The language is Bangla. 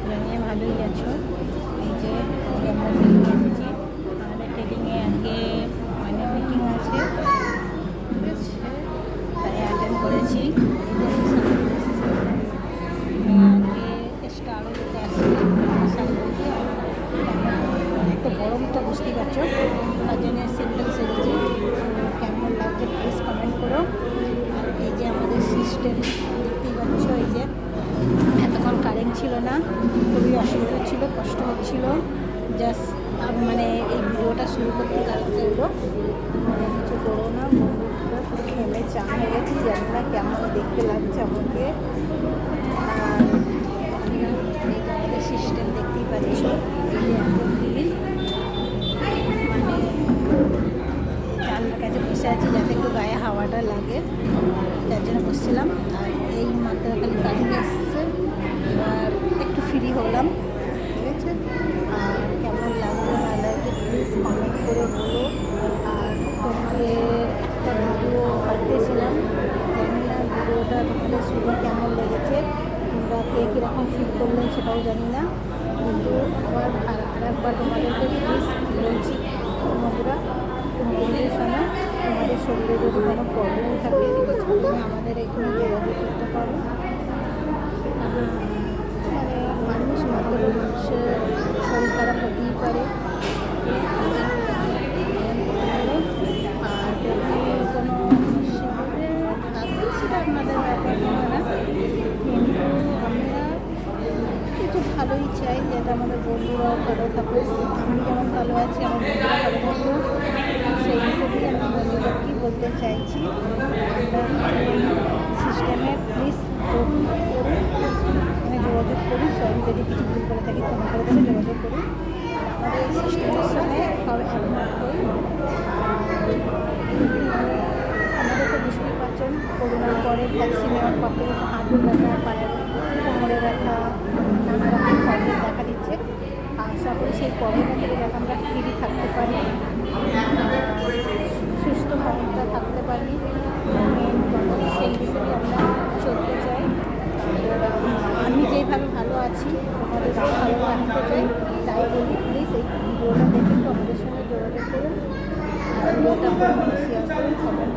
জানিয়ে ভালোই আছো। এই যে আমরা ট্রেনিংয়ে এসেছি, আমাদের ট্রেনিংয়ে আজকে মাইনের মিটিং আছে, ঠিক আছে, তাই অ্যাটেন্ড করেছি। আজকে স্টারও দিতে আসছি সাইকেলকে, একটা গরম তো বুঝতেই পারছো, তার জন্য সিম্পল সেরেছি। কেমন লাগছে প্লিজ কমেন্ট করো। আর এই যে আমাদের সিস্টেম দেখতেই পাচ্ছ, এই যে এতক্ষণ কারেন্ট ছিল না, খুবই অসুবিধা ছিল, কষ্ট হচ্ছিল। জাস্ট মানে এই ভিডিওটা শুরু করতে লাগছে এগুলো, মানে কিছু করো না, বন্ধুরা শুধু খেলে চান হয়ে গেছি, জানি না কেমন দেখতে লাগছে আমাকে। আর এই যে আমাদের সিস্টেম দেখতেই পাচ্ছ, এই যে এত ভিড়, মানে জানলার কাছে বসে আছি যাতে একটু গায়ে হাওয়াটা লাগে, যার জন্য বসছিলাম। আর এই মাত্র খালি কারেন্ট এসছে, এবার একটু ফ্রি হলাম, ঠিক আছে। আর কেমন লাগলো না লাগছে প্লিজ কমেন্ট করে বলো। আর তোমাদের একটা ভিডিও পাঠিয়েছিলাম, জানি না ভিডিওটা তোমাদের শুনে কেমন লেগেছে, তোমরা কে কীরকম ফিল করলেন সেটাও জানি না, কিন্তু আবার আরেকবার তোমাদেরকে প্লিজ বলছি বন্ধুরা, তোমাদের শোনো, তোমাদের শরীরে যদি কোনো প্রবলেম থাকে তুমি আমাদের এখানে যোগাযোগ করতে পারো। মানে মানুষ মাত্র মানুষের শরীর খারাপ হতেই পারে, আর যদি কোনো শিবিরে থাকে সেটা আপনাদের ব্যাপার না, কিন্তু আমরা কিছু ভালোই চাই যাতে আমাদের বন্ধুরাও ভালো থাকুক, আমি যেমন ভালো আছি আমার বন্ধুরা ভালো থাকুক, সেই হিসেবেই আমি বন্ধুদেরকেই বলতে চাইছি সিস্টেমে প্লিজ মানে যোগাযোগ করি। সরি যদি কিছু ভুল করে থাকি ক্ষমা করে দেবে, যোগাযোগ করি আমাদের এই সিস্টেমের সঙ্গে সব একমত হই। আমাদের তো বুঝতেই পারছেন করোনার পরে ভ্যাকসিন নেওয়ার পর থেকে হাঁটুর ব্যথা, পায়ের কোমরে ব্যথা, নানা রকম প্রবলেম দেখা দিচ্ছে। আশা করি সেই প্রবলেম থেকে যাতে আমরা ফ্রি থাকতে পারি, সুস্থ মনটা থাকতে পারি, সেই হিসেবে আমরা চলতে চাই। আমি যেইভাবে ভালো আছি আমাদের ভালো রাখতে চাই, তাই বলি প্লিজ এই ভিডিওটা দেখে তো আমাদের সঙ্গে যোগাযোগ করুন, ভিডিওটা শেয়ার করুন, কমেন্ট